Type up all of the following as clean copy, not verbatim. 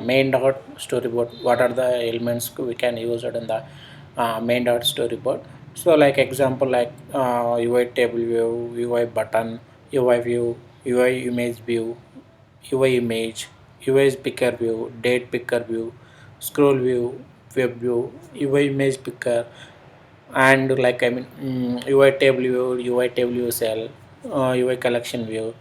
main dot storyboard. What are the elements we can use it in the main dot storyboard? So like example like UI table view, UI button, UI view, UI image view, UI image, UI picker view, date picker view, scroll view, web view, UI image picker, and like UI table view, UI table view cell, UI collection view,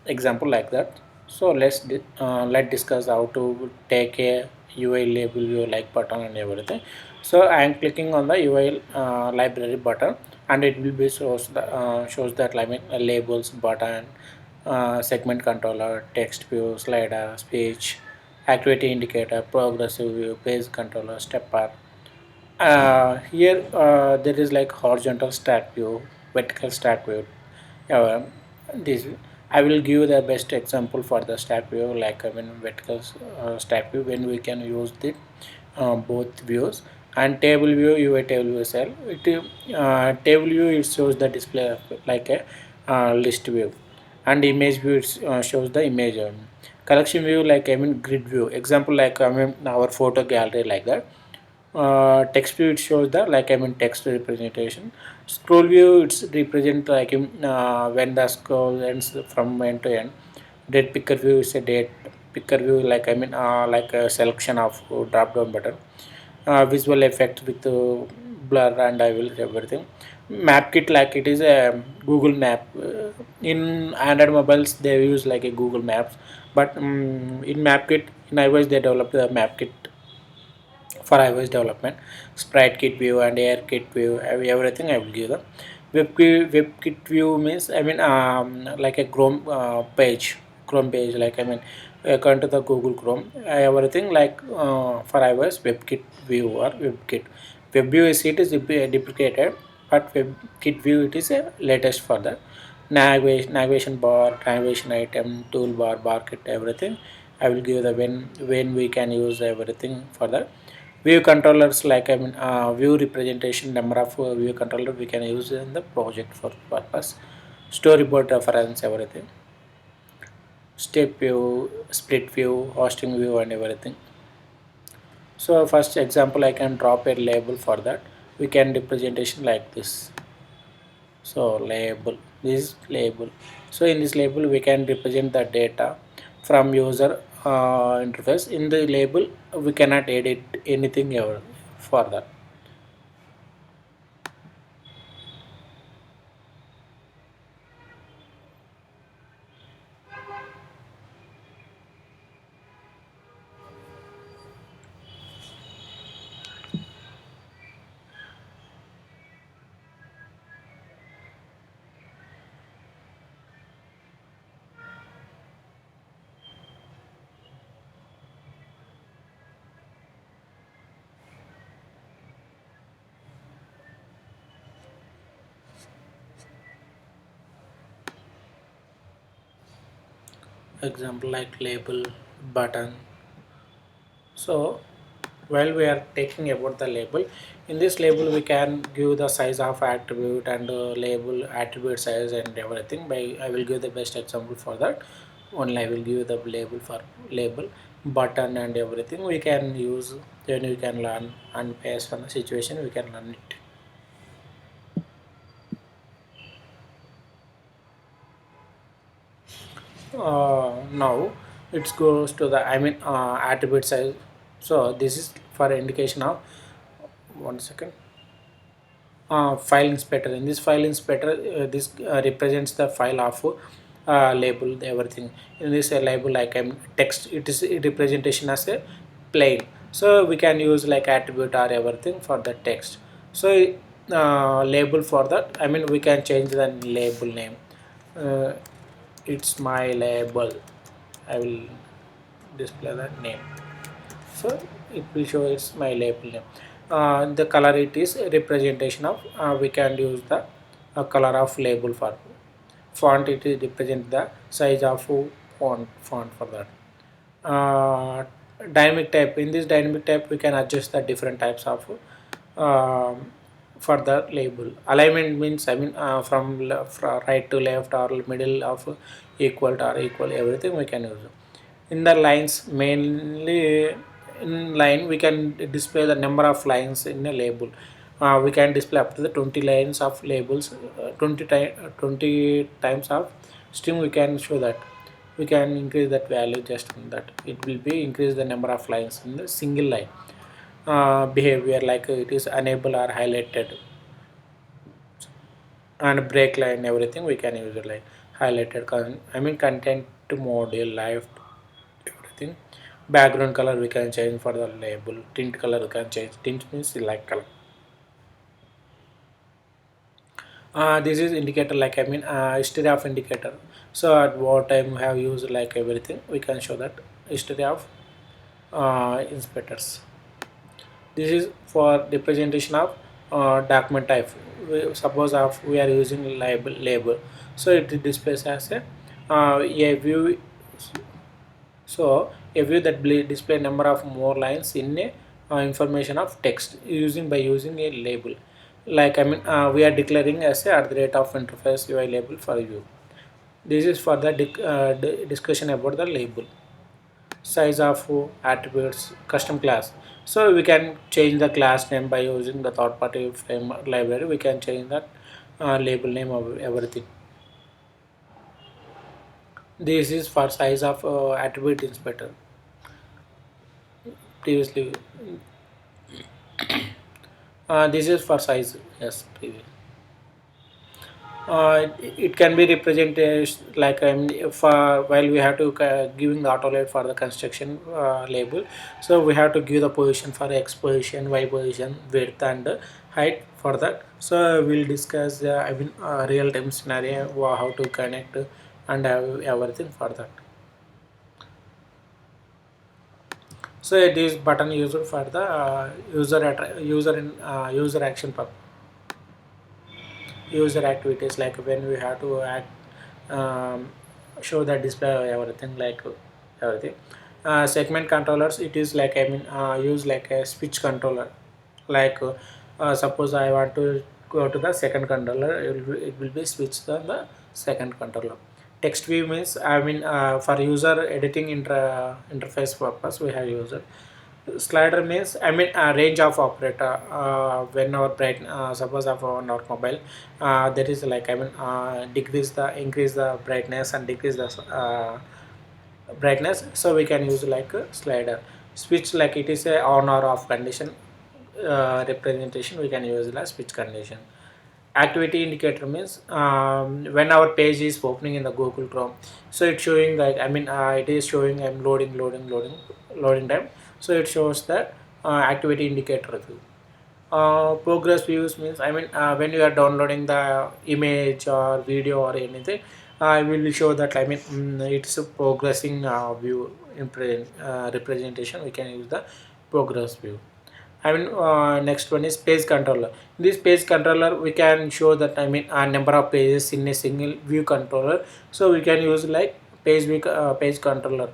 example like that. So let discuss how to take a UI label view like button and everything. So I am clicking on the UI library button, and it will be shows that labels button, segment controller, text view, slider, speech, activity indicator, progressive view, page controller, stepper. Here there is like horizontal stack view, vertical stack view. uh, this I will give the best example for the stack view, like vertical stack view, when we can use the both views. And table view, UI table view cell, table view, it shows the display of like a list view. And image view, it shows the image. Collection view, like grid view, example like our photo gallery, like that. Text view, it shows the text representation. Scroll view, it's represent when the scroll ends from end to end. Date picker view is a date picker view, like a selection of drop down button. Visual effect with blur and I will everything. Map kit, like it is a Google map. In Android mobiles they use like a Google Maps, but in map kit, in iOS they developed the map kit for iOS development. Sprite kit view and air kit view, everything I will give them. Web kit view means like a Chrome page, like according to the Google Chrome, everything like for iOS web kit view or web kit. Web view is, it is deprecated, but web kit view, it is a latest for the navigation bar, navigation item, toolbar, bar kit, everything. I will give the when we can use everything for the view controllers, like view representation, number of view controller we can use in the project for purpose. Storyboard reference, everything. Step view, split view, hosting view, and everything. So first example, I can drop a label for that. We can representation like this. So label, this is label. So in this label we can represent the data from user interface. In the label we cannot edit anything ever for that. Example like label, button. So while we are taking about the label, in this label we can give the size of attribute and label attribute size and everything. By I will give the best example for that. Only I will give the label for label, button, and everything we can use. Then we can learn, and based on the situation we can learn it. Now it goes to the attribute size. So this is for indication of, one second, file inspector. In this file inspector, this represents the file of label, everything. In this label, like text, it is a representation as a plain. So we can use like attribute or everything for the text. So label for that, we can change the label name. uh, it's my label. I will display that name. So it will show it's my label name. The color, it is a representation of, we can use the color of label for font. It is represent the size of font for that. Dynamic type, in this dynamic type we can adjust the different types of for the label. Alignment means, from right to left or middle of equal to or equal, everything we can use. In the lines, mainly in line we can display the number of lines in a label. We can display up to the 20 lines of labels, 20 times of string we can show that. We can increase that value just from that. It will be increase the number of lines in the single line. Behavior like it is enable or highlighted, and break line everything we can use it like highlighted content model live everything. Background color we can change for the label. Tint color we can change. Tint means like color. This is indicator like history of indicator. So at what time we have used like everything we can show that history of inspectors. This is for representation of document type. Suppose of we are using label, so it displays as a view. So a view that display number of more lines in a information of text using by using a label. Like we are declaring as a at the rate of interface UI label for view. This is for the discussion about the label. Size of attributes, custom class. So we can change the class name by using the third party frame library. We can change that label name of everything. This is for size of attribute inspector. Previously, this is for size. Yes, previous. It can be represented like for while we have to giving the autoload for the construction label. So we have to give the position for X position, Y position, width and height for that. So we'll discuss real time scenario how to connect and everything for that. So this button used for the user action purpose, user activities like when we have to act, show the display everything like everything. Segment controllers, it is like use like a switch controller. Like suppose I want to go to the second controller, it will be switched on the second controller. Text view means for user editing interface purpose we have used. Slider means range of operator. When our bright suppose of on our mobile, there is like decrease the increase the brightness and decrease the brightness. So we can use like a slider. Switch like it is a on or off condition representation. We can use the switch condition. Activity indicator means when our page is opening in the Google Chrome, so it's showing like it is showing loading time. So it shows that activity indicator view. Progress views means when you are downloading the image or video or anything, I will show that it's a progressing view in representation. We can use the progress view. Next one is page controller. In this page controller, we can show that a number of pages in a single view controller. So we can use like page controller.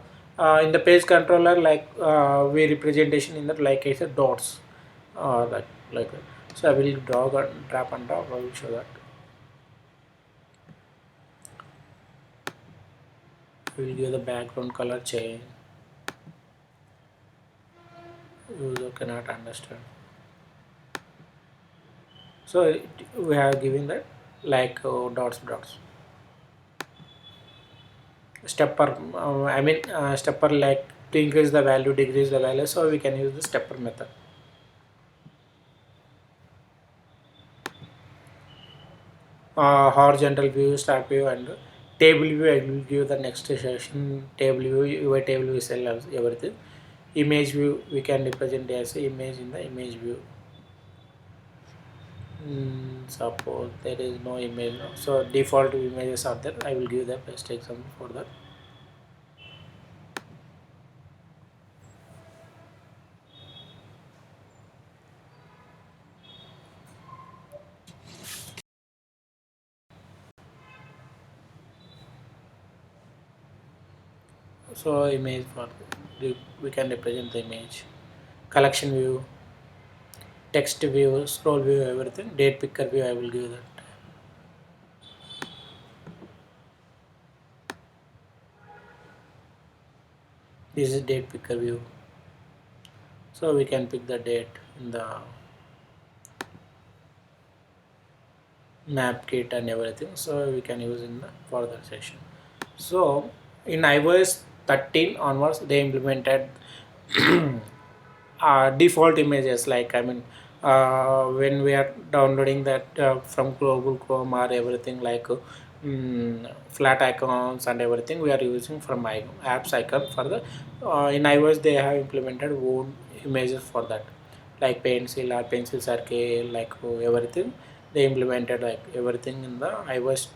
In the page controller, like we representation in that like it's a dots, like that. So I will drop and drop. I will show that. We will give the background color change. User cannot understand. So we have given that like dots. Stepper, stepper like to increase the value, decrease the value. So we can use the stepper method. Horizontal view, start view, and table view. I will give the next session. Table view, your table view cell everything. Image view, we can represent as a image in the image view. Suppose there is no image now. So default images are there. I will give the best example for that. So image for we can represent the image. Collection view, text view, scroll view, everything. Date picker view, I will give that. This is date picker view, so we can pick the date in the map kit and everything, so we can use in the further section. So in iOS 13 onwards they implemented default images, like I mean, when we are downloading that from Google Chrome or everything, like flat icons and everything we are using from my apps icon for the in iOS they have implemented own images for that, like pencil or pencil circle, like everything they implemented, like everything in the iOS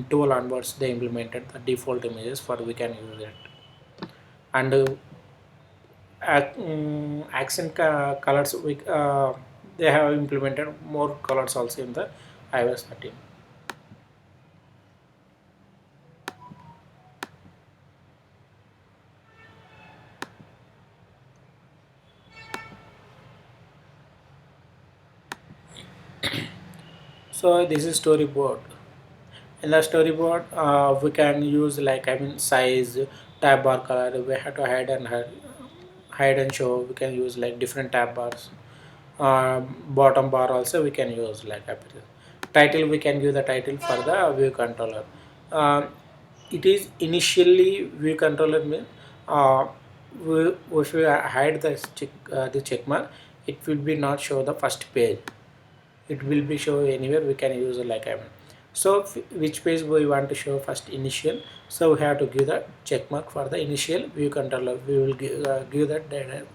12 onwards they implemented the default images for we can use it. And accent colors they have implemented more colors also in the iOS 13. So this is storyboard. In the storyboard we can use, like I mean, size, tab bar color, we have to hide and show, we can use like different tab bars. Bottom bar also we can use like appearance. Title, we can give the title for the view controller. um, it is initially view controller mean, uh, if we hide the check mark, it will be not show the first page, it will be show anywhere we can use it, like I mean. So which page we want to show first, initial, so we have to give the check mark for the initial view controller, we will give that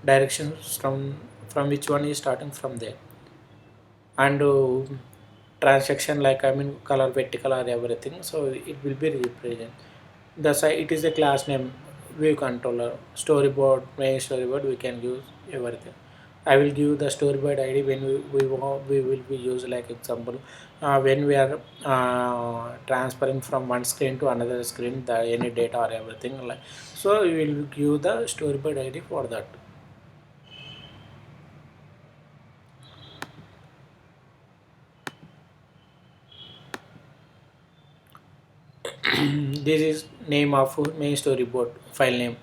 directions from which one is starting from there. And transaction, like I mean, color vertical or everything, so it will be represent the site, it is a class name, view controller, storyboard, main storyboard, we can use everything. I will give the storyboard id when we will be use, like example, when we are transferring from one screen to another screen the any data or everything, like, so we will give the storyboard id for that. This is name of main storyboard file name,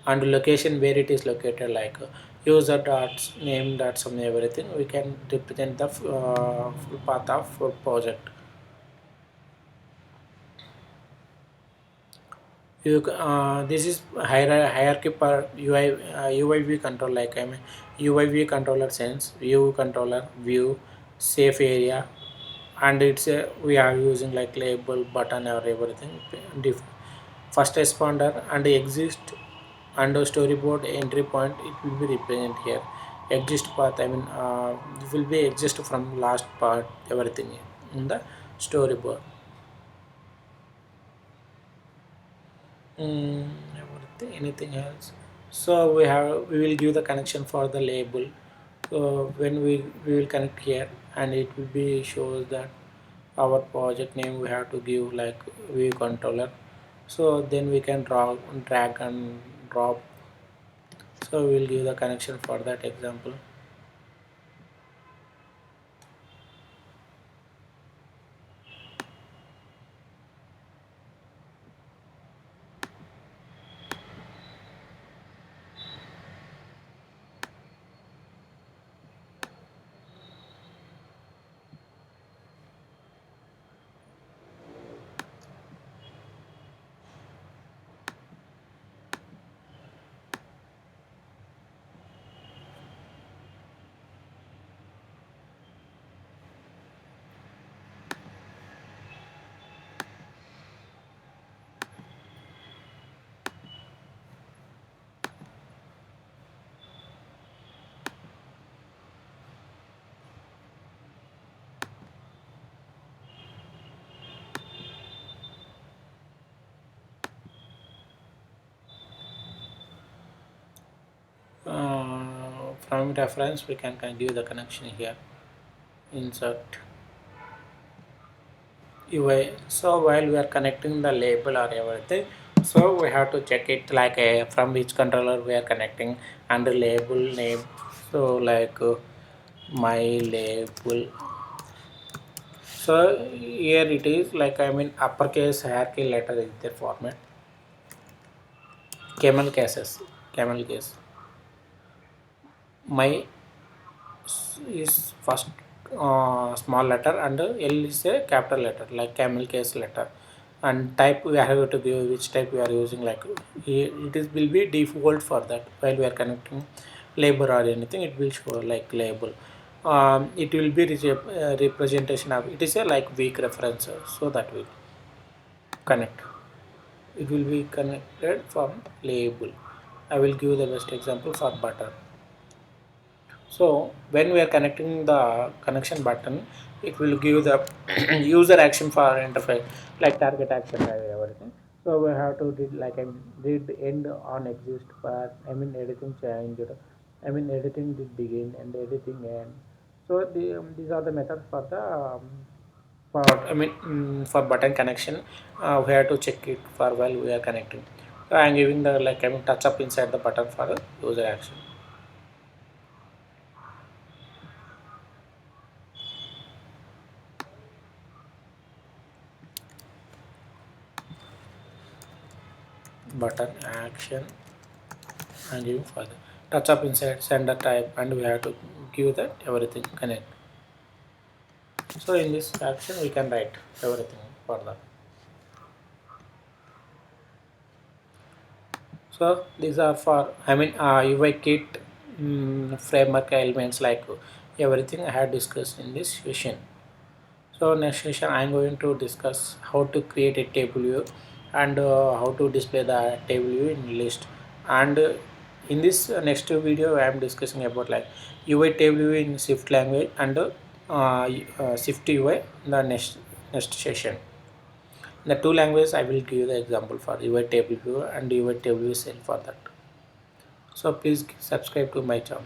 and location where it is located, like user dots name dot some everything we can represent the full path of full project. This is hierarchy per UIV control, like I mean, UIV controller sense view controller view safe area, and it's we are using like label button or everything. First responder and exist under storyboard entry point, it will be represent here. Exist path, I mean, it will be exist from last part everything in the storyboard. Anything else? So we will give the connection for the label. So when we will connect here, and it will be shows that our project name we have to give like view controller. So then we can drag and drop. So we will give the connection for that example. From reference we can give the connection here, insert UI. So while we are connecting the label or everything, so we have to check it like from which controller we are connecting and the label name. So like my label. So here it is, like I mean, uppercase hierarchy letter is the format. camel cases, camel case. My is first small letter and L is a capital letter like camel case letter, and type we have to give which type we are using, like it is will be default for that. While we are connecting label or anything, it will show like label. It will be representation of it is a like weak reference, so that we connect, it will be connected from label. I will give the best example for button. So when we are connecting the connection button, it will give the user action for interface like target action and everything. So we have to did like I did end on exist part. I mean editing changed. I mean editing did begin and editing end. So these are the methods for the for for button connection. We have to check it for while we are connecting. So I am giving the like touch up inside the button for the user action. Button action and giving further touch up inside sender type, and we have to give that everything connect. So in this action we can write everything for that. So these are for UI kit framework elements like everything I had discussed in this session. So next session I am going to discuss how to create a table view and how to display the table view in list. And in this next video I am discussing about like UI table view in Swift language and Swift UI in the next session. In the two languages I will give the example for UI table view and UI table view cell for that. So please subscribe to my channel.